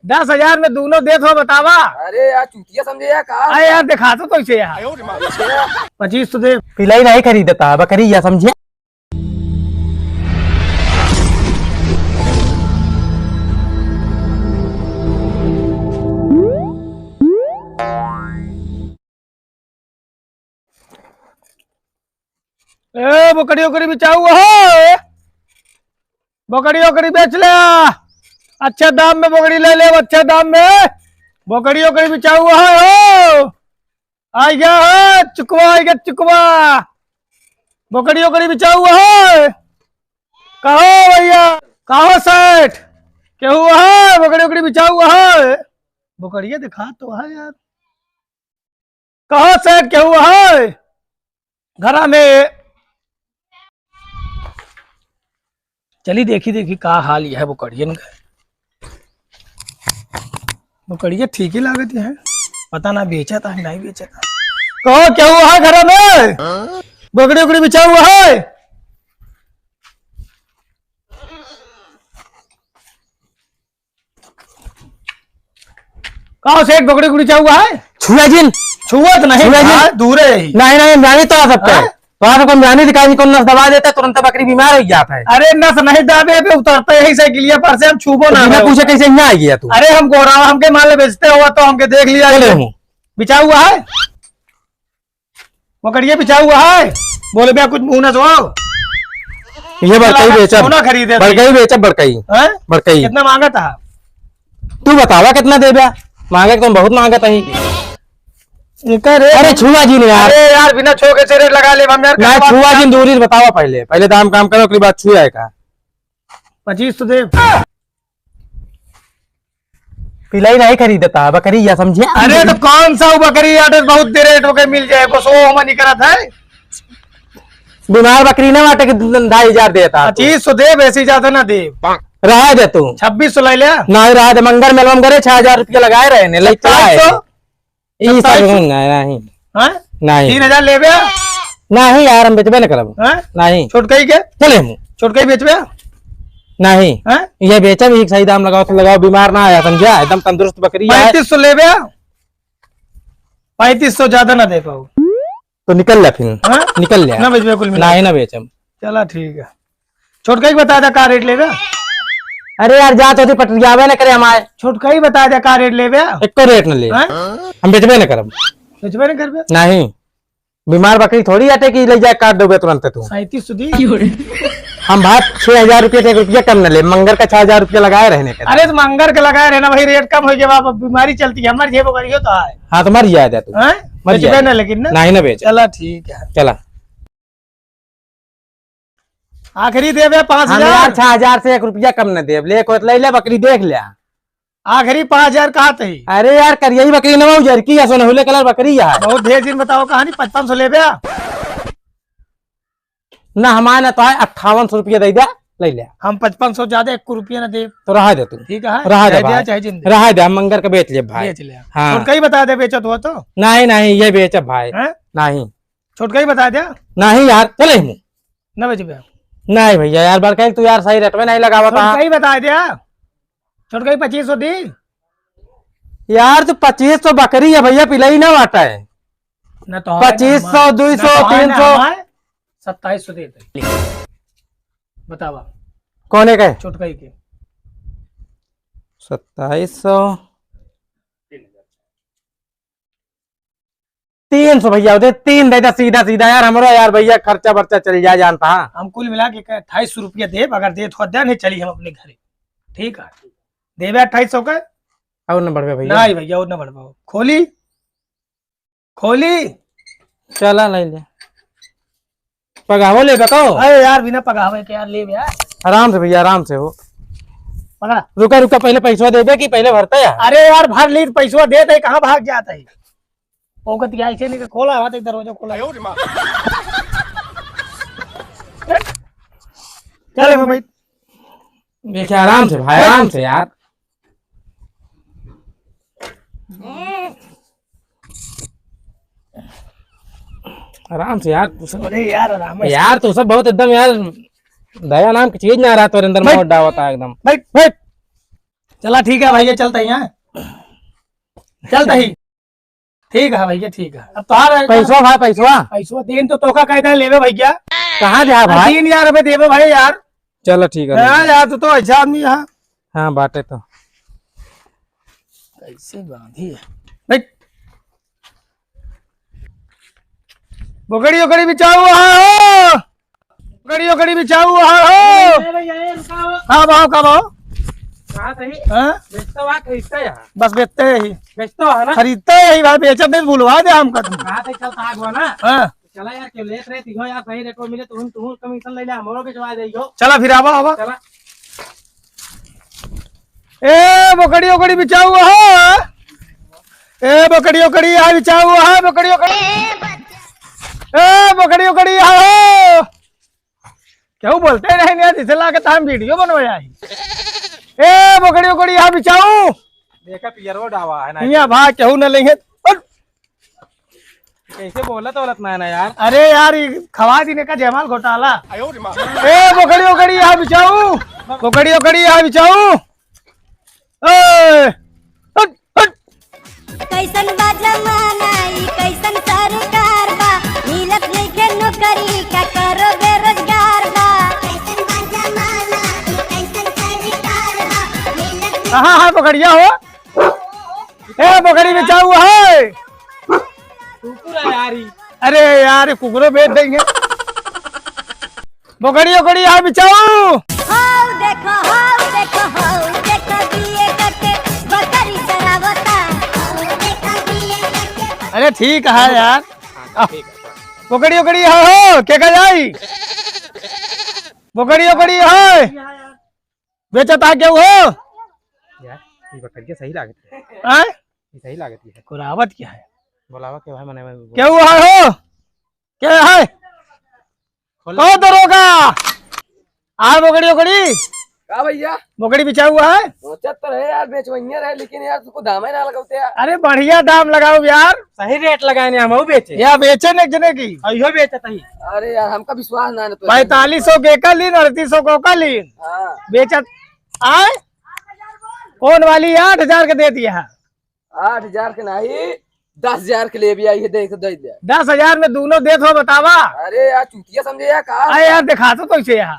10,000 में दोनों दे थो बतावा। अरे यार चूतिया समझे यार कहा। अरे यार दिखा तो इसे यार 25 तो दे। पिलाई नहीं खरीदता बकरी या समझे। ए बकरी उकरी बिचाऊ हो, बकरी उकरी बेच ले, अच्छे दाम में बकरी ले ले, अच्छे दाम में बकरी उकरी बिचाऊ हो। आ गया है चुकवा, आ गया चुकवा, बकरी उकरी बिचाऊ हो। कहो भैया, कहो सेठ, क्या हुआ है? बकरी उकरी बिचाऊ है, बकरिया दिखा तो है यार। कहो सेठ क्या हुआ है? घरा में चली देखी देखी का हाल यह है बकरियन का। बकरिया ठीक ही लागत है, पता ना बेचा था नहीं बेचा था। कहो क्या हुआ है घर में? बकरी उकड़ी बिछा हुआ है? कहो सेठ बकरी उकड़ी बिछा हुआ है? छुआ जिन छुआ तो नहीं, दूर है। नहीं नहीं जानी तो आ सकता है, तो आपको जानी दिखाई को नस दबा देता तुरंत बकरी बीमार हो जाता है। अरे नस नहीं दाबे पे उतरते है साइकिलिया पर से, हम छुबो ना। बिना पूछे कैसे यहाँ आ गया तू? अरे हम गोरा हमके माल बेचते हुआ तो हमके देख लिया। बिछा हुआ है बकरिया, बिछा हुआ है। बोले भैया कुछ मुंह न धो। ये बड़कई बेचा, सोना खरीदे बड़कई बेचा, बड़कई बड़कई कितना मांगा था? तू बतावा कितना दे दिया? मांगे तुम बहुत मांगा था ही। अरे छुआ जी ने यार, अरे यार बिना छो के से रेट लगा ले हम यार। नहीं छुआ जी दूरी बतावा, पहले पहले दाम काम करो उसके बाद छुआ है का। 25 तो दे। पिलाई नहीं खरीदता बकरी या समझे। अरे तो कौन सा बकरी यार बहुत दे रेट हो के मिल जाए को, सो हम नहीं करत है। बीमार बकरी ना बाटे के 2,500 देता। 25 तो दे, वैसे ज्यादा ना दे। रहा दे तू 26 तो ले लिया। नहीं रहा दे, मंगर मेलम करे 6,000 रुपया लगाए रहे ने लेते आए। नहीं नहीं 3,000 ले गया। नहीं यार हम बेचबे न करब। नहीं छोटकई के चले हम छोटकई बेचबे नहीं। ये बेचा भी सही दाम लगाओ तो लगाओ, बीमार ना आया समझा, एकदम तंदुरुस्त बकरी है। 3500 ले गया। 3500 ज्यादा ना दे पाओ तो निकल ले फिर। निकल ले ना बेचबे कुल नहीं ना बेचम। चला ठीक है। छोटकई बता दे का रेट लेगा। अरे यार जा तो पटरियावे न करे हमारे। छोटकई बता दे का रेट लेबे। एको रेट न ले, हम बेचबे न करब। बेचबे न करबे नहीं, बीमार बकरी थोड़ी आटे की ले जाए काट दोगे तुरंत तू। 37 दी। हम बात 6,000 रुपये से 1 रुपया कम न ले, मंगर का 6,000 रुपया लगाए रहने के। अरे तो मंगर के लगाए रहना भाई, रेट कम हो गया। बीमारी चलती है हमारी, जेब करियो तो है। हाँ तो मर जाए तू। बेचबे ना लेकिन नहीं ना बेच। चला ठीक है। चला आखिरी देवे 5,000। 6,000 से 1 रुपया कम न दे, ले ले बकरी देख ले। आखिरी 5,000 कहा थे। अरे यार करियई बकरी नवा जरकी है, सोनहुले कलर बकरी है। बहुत ढेर दिन बताओ कहानी। 5500 ले गया ना हमारे तो 5800 रुपया दे दे, ले ले। हम 5500 ज्यादा 1 रुपया ना दे तो रहा दे तू। ठीक है, रहा दे चाहे चाहे जिंदगी रहा दे, हम मंगर का बेच ले भाई। बेच ले। हाँ छोटका ही बता दे बेचो तो नहीं नहीं ये बेच भाई। नहीं छोटका ही बता दे। नहीं यार चले हम न बेचबे। नहीं भैया यार बड़का तू यार सही रेट में नहीं लगावा था। छोटका ही बता दे। छोटका ही 2500 दी यार तो 2500 बकरी है भैया, पिलाई ना बाटा है। न तो 2500 200 300 2700 दे दे। बतावा कौन है छोटका ही के 2700 300 भैया दे, 3 दे दे सीधा सीधा यार। हमारा यार भैया खर्चा बर्चा चल जाए जानता। हम कुल मिला के 2800 रुपया दे, अगर दे तो दे, नहीं चली हम अपने घर। ठीक है देवे 2800 का। और न बढ़वे भैया। नहीं भैया और न बढ़वाओ। खोली खोली चला ले ले पगावो ले बताओ। अरे यार बिना पगावे के यार ले यार। आराम से भैया आराम से हो। पकड़ा रुका रुका पहले पैसा दे दे कि पहले भरता है। अरे यार भर ली पैसा दे दे, कहाँ भाग जाता है। औकत क्या ऐसे नहीं खोला हुआ था दरवाजा खोला। चले भाई देखिए आराम से भाई आराम से यार। आराम से यार तू सब। अरे यार आराम से यार तू सब बहुत एकदम यार दया नाम की चीज ना रहा तो अंदर मोड़ डावता एकदम। भाई चला ठीक है भैया, चलते ही हैं, चलते ही। ठीक है भैया, ठीक है। अब तो पैसवा भाई पैसवा पैसो दिन तो तोका कहते हैं लेवे भैया। कहाँ जा भाई? 3000 रुपए देवे भाई यार। चलो ठीक है। हाँ यार, तू तो अच्छा आदमी है। हाँ बाटे तो कैसे बांधी है भाई। बोकड़ी ओकड़ी बिछाओ हो, बोकड़ी ओकड़ी बिछाओ हो। हाँ भाव का भाव? बस बेचते ही, खरीदते ही भाई, बेचते नहीं भूलवा दे हमका तुम। हाँ चला यार, क्यों लेट रहे हो यार? सही रेट में मिले तो तुम कमीशन ले ले, हमरो बेचवा देइयो। चला फिर आवा आवा। चला ए बोकड़ी ओकड़ी बिछाओ हो, ए बोकड़ी ओकड़ी यहाँ बिछाओ है, बोकड़ी ओकड़ी, ए बोकड़ी ओकड़ी आओ। क्यों बोलते नहीं यार, इसे ला के हम वीडियो बनवाया ही। ए बोकड़ी ओकड़ी यहाँ बिछाओ। देखा पियरवा डावा है ना, यहाँ भाग क्यों न लेंगे। कैसे बोला तो गलत ना यार। अरे यार खवा देने का जयमाल घोटाला। ए बोकड़ी ओकड़ी यहाँ बिछाओ, बोकड़ी ओकड़ी यहाँ बिछाओ। कैसन बा जमाना ई, कैसन सरकार बा, मिलत नइखे नौकरी, का करो बेरोजगार बा। कैसन बा जमाना ई, कैसन सरकार बा, मिलत कहाँ है बोकड़िया हो? ए बोकड़ी बिछाओ है। यारी अरे यार कुकरो बेच देंगे। बोकड़ी ओकड़ी यहाँ बिछाओ। हाउ देखो हाउ देखो हाउ देखो दिए करके बकरी चरावता। हाउ देखो दिए करके अरे ठीक है यार, बोकड़ी ओकड़ी हो क्या कह जाई। बोकड़ी ओकड़ी है बेचता क्यों हो यार? ये बकरिया सही लागत है, हैं? ये सही लागत है। कुरावत क्या है? बोलावा के भाई मने क्या हुआ हो? क्या है? ओ दरोगा आ बोकड़ी ओकड़ी, का भैया बोकड़ी बिछा हुआ है। 75 है यार, बेचवैया रहे, लेकिन यार तुमको दाम ही ना लगाते यार। अरे बढ़िया दाम लगाओ यार, सही रेट लगाने हम बेचे या बेचे न जने की। अयो बेचता ही। अरे यार हमका विश्वास ना है तो। 4500 के का लीन, 3800 को का लीन हाँ बेचत आए। कौन वाली 8000 के दे दिया? 8000 के नहीं, 10,000 के लिए भी आई है, देख दे दे। 10,000 में दोनों दे दो बतावा। अरे यार चूतिया समझे यार, कहा अरे यार दिखा तो इसे यहाँ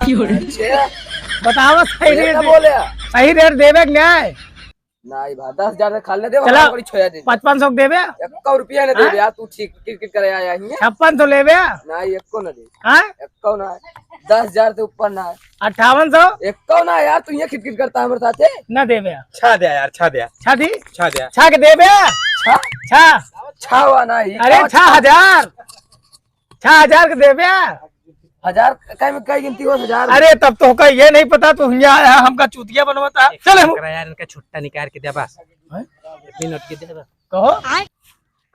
बतावा सही रेट बोले सही रेट देवे कि नहीं? नहीं भाई 10,000 का खाल दे, चला। बड़ी छोया दे। 5500 देवे, 1 रुपया ना दे यार, तू ठीक क्रिकेट करे आया ही है। 5600 लेवे, नहीं 1 ना दे, हाँ 1 ना है, 10,000 से ऊपर ना है, 5800 1 ना यार। तू ये क्रिकेट करता है हमारे साथ न देवे। छा दे यार, छा दे, छा दी, छा दे। छा के देवे, छा छा छावा नहीं। अरे 6000 6000 के देवे। 1000 कई गिनती हो 1000। अरे तब तो का ये नहीं पता, तो यहाँ आया हमका चूतिया बनवाता। चल हम यार इनका छुट्टा निकाल के दे बस, इतनी नोट के दे बस। कहो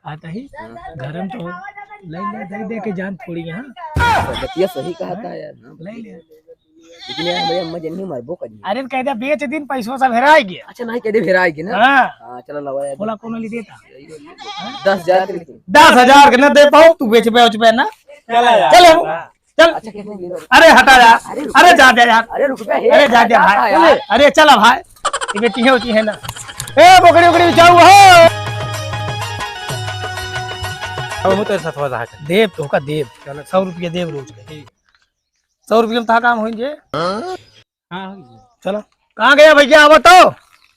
आता ही गरम तो ले दे के जान थोड़ी यहाँ बतिया सही कहा था यार, ले ले। लेकिन यार भैया अम्मा जन्नी मरबो करी। अरे कह दे बेच दिन पैसों सब हेरा गया। अच्छा नहीं कह दे फिर आएगी ना। हाँ हाँ चलो लगा यार, बोला कौन ली देता? 10,000 के लिए। 10,000 के न दे पाऊँ, तू बेच पे ना। चल चल। अच्छा कितने की ले? अरे हटा यार, अरे जा दे यार, अरे रुक बे, अरे जा दे भाई, यार। अरे चला भाई, ये बेटी है ना। ए बोकड़ी ओकड़ी जाऊ हो अब मैं तेरे साथ वजह कर देव तो का देव। चल 100 रुपया देव रोज के, 100 रुपया में था काम हो जे। हां चलो कहाँ गया भैया? बताओ।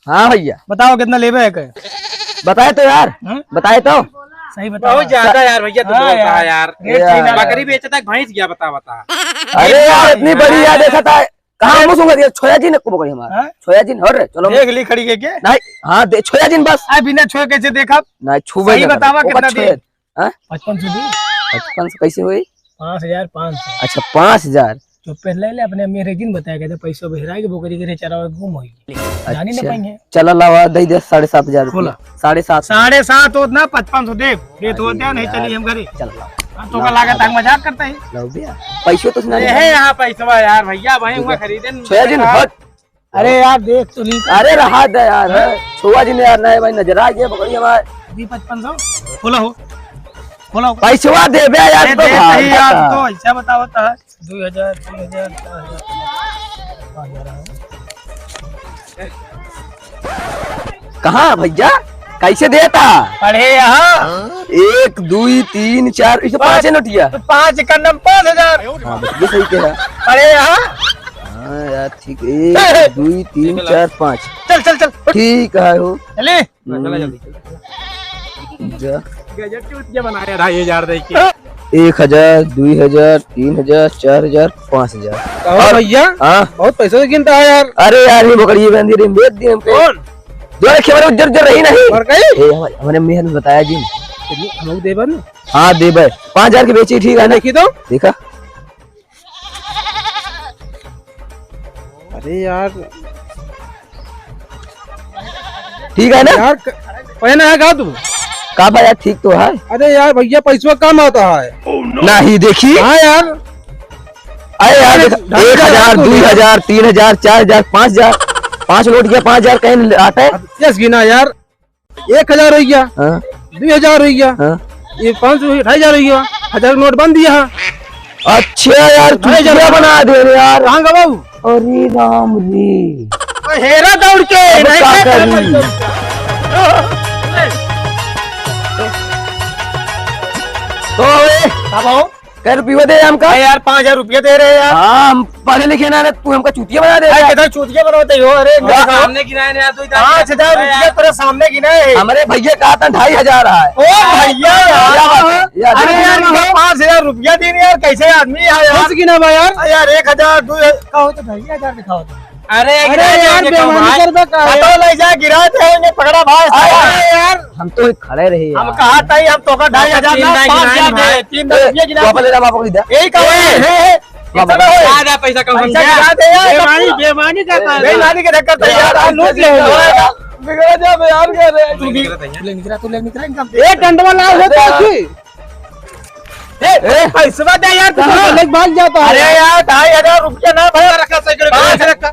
हाँ भैया बताओ कितना लेवे है के? बताए तो यार, हाँ? बताए तो। सही बताओ। बहुत ज्यादा यार भैया, तू हाँ बोलता है यार। यार। रेट सही ना बकरी बेचता भैंस गया, बता बता। अरे यार इतनी बड़ी यार देखा था, कहाँ मुझे दिया छोया जी ने को पकड़ी हमारा। हाँ? छोया जी हो रे, चलो देख ली खड़ी के के? नहीं। हाँ दे छोया जी बस। आ बिना छुए कैसे देखा? नहीं छुबे सही बतावा कितना दे? 5500 दी। 5500 कैसे हुई? 5500। अच्छा 5000। तो पहले ले अपने मेरे दिन बताया कहते पैसों बहिरा के बोकरी के चरा गुम हो गई, जानी ना पाएंगे। चला लावा दे दे 7,500 बोला। 7,500। 7.5 होता 5500 दे दे तो होता नहीं। चलिए हम घरे चल लाओ तो का लागत आग मजाक करता है। लाओ भैया पैसे तो सुना है यहाँ पैसा यार भैया, भाई वहाँ खरीदे। छोया जी हट। अरे यार देख तो नहीं। अरे रहा दे यार, छोया जी ने यार नहीं भाई नजर आ गया बकरी हमारे। अभी 5500 खोला हो, खोला हो। पैसा दे बे यार। अरे तो दे भाई सही यार, तो ऐसा बताता है 2000 3000 4000। कहाँ भैया कैसे देता? पढ़े यहाँ 1 2 3 4 इसे 5 नोटिया। तो 5 का नम 5000 हाँ ये सही कह। पढ़े यहाँ। हाँ यार ठीक है 1 2 3 4 5 चल चल चल ठीक है हो चले जा। बनाया 2500 दे के 1000 2000 3000 4000 5000। और भैया हाँ बहुत पैसे से गिनता है यार। अरे यार ये बकरी बंदी रे बेच दी हमको। कौन जो रखे हमारे उज्जर उज्जर रही नहीं। और कहीं हमारे मियां ने बताया जी। हम लोग देवर ना हाँ दे भाई 5000 की बेची ठीक है ना। देखी तो देखा अरे यार ठीक है ना। यार पहना है का तू? का भाई यार ठीक तो है। अरे यार भैया पैसा कम आता है। नहीं देखी हाँ यार अरे यार 1000 2000 3000 4000 5000 5 नोट गया 5000 कहीं आता है। यस गिना यार 1000 हो गया हाँ 2000 हो गया हाँ ये 500 2500 हो गया 1000 नोट बंद दिया। अच्छा यार चुटिया बना दे रे यार। कहाँ का बाबू? अरे राम रे हेरा दौड़ के अब नहीं क्या क्या करी? तो अब कै रुपये दे हमका। यार 5000 रुपये दे रहे हैं यार। हाँ हम पढ़े लिखे ना तू हमका चुटिया बना दे। किधर चूतिया बनवाते हो? अरे सामने गिनाए ना तू 5000 रुपये तेरे सामने गिने। हमारे भैया कहा था 2500 है। ओ भैया यार यार, अरे यार 5000 रुपया दिन यार कैसे आदमी है यार? गिना बा यार। यार 1000 कहो तो 2500 दिखाओ तो। अरे यार बेईमानी कर बे का है। तो ले जा गिरा देंगे पकड़ा भाई। अरे यार हम तो खड़े रहे हम यार। कहा था हम तो का 2500 ना 5000 दे 3 रुपये गिरा वापस ले जा वापस ले जा। यही कहो है ज्यादा पैसा कम पैसा गिरा दे यार। बेईमानी करता है। बेईमानी के धक्का तो यार लूट ले बिगड़ जा यार कह रहे तू ले निकला इनकम एक डंडवा ला होता है। पैसा दे यार तू अलग भाग जाता है। अरे यार 2500 रुपया ना भाई रखा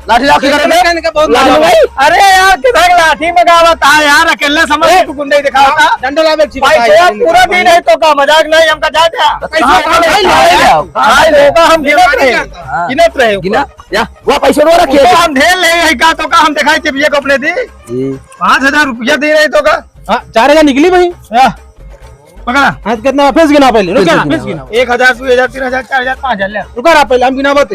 लाठी लाठी कर दे। अरे यार किधर लाठी में गावत है यार अकेले समझ तू गुंडे दिखावता डंडा लावे छी पैसा पूरा दिन है तो का मजाक नहीं हमका जा क्या हम गिनत रहे गिना या वो पैसे रो रखिए। तो हम ढेर ले है का तो का हम दिखाई के भैया को अपने दी 5000 रुपया दे रहे तो का 4000 निकली भाई। पकड़ा हाथ कितना फेस गिना पहले रुक जा फेस गिना 1000 2000 3000 4000 5000 ले रुका रहा पहले हम गिना बात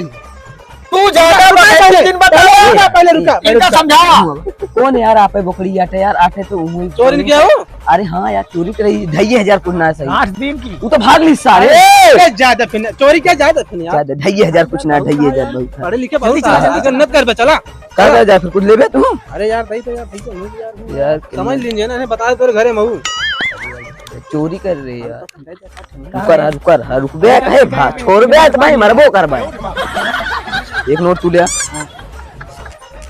तू ज्यादा पहले रुका इनका समझावा कौन यार आप बकरी आटे यार आटे तो उम्मीद चोरी क्या हो? अरे हाँ यार चोरी कर रही 2500 कुछ ना सही। 8 दिन की तू तो भाग ली सारे। ज्यादा फिर चोरी क्या ज्यादा फिर यार 2500 कुछ ना 2500 बहुत पढ़े लिखे बहुत जन्नत कर बे चला कर जा फिर कुछ लेबे तू। अरे यार भाई तो यार ठीक है यार समझ लीजिए ना बता दे तेरे घरे महू चोरी कर रही यार। रुक बे कहे भा छोड़ बे तो भाई मरबो कर भाई। एक नोट तू ले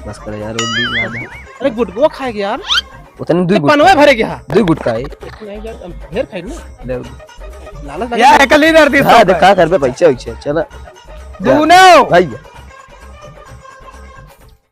बस कर यार और भी ज्यादा। अरे गुटको खाएगे यार उतने दो गुटका पनवे भरे क्या 2 गुटका है नहीं यार ढेर खाई ना ले लालच यार कल कर दी हां देखा कर बे पैसे वैसे चल दूनो भाई।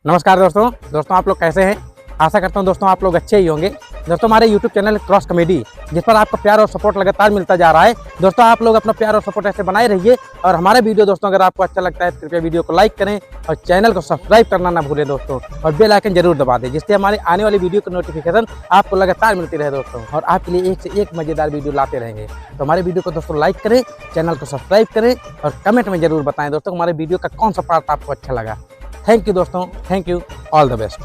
नमस्कार दोस्तों आप लोग कैसे हैं? आशा करता हूं दोस्तों आप लोग अच्छे ही होंगे। दोस्तों हमारे YouTube चैनल क्रॉस कॉमेडी जिस पर आपका प्यार और सपोर्ट लगातार मिलता जा रहा है। दोस्तों आप लोग अपना प्यार और सपोर्ट ऐसे बनाए रहिए और हमारे वीडियो दोस्तों अगर आपको अच्छा लगता है तो कृपया वीडियो को लाइक करें और चैनल को सब्सक्राइब करना ना भूलें दोस्तों और बेल आइकन जरूर दबा दें जिससे हमारे आने वाली वीडियो की नोटिफिकेशन आपको लगातार मिलती रहे दोस्तों और आपके लिए एक से एक मजेदार वीडियो लाते रहेंगे। तो हमारे वीडियो को दोस्तों लाइक करें, चैनल को सब्सक्राइब करें और कमेंट में जरूर बताएं दोस्तों हमारे वीडियो का कौन सा पार्ट आपको अच्छा लगा। थैंक यू दोस्तों, thank you, all the best.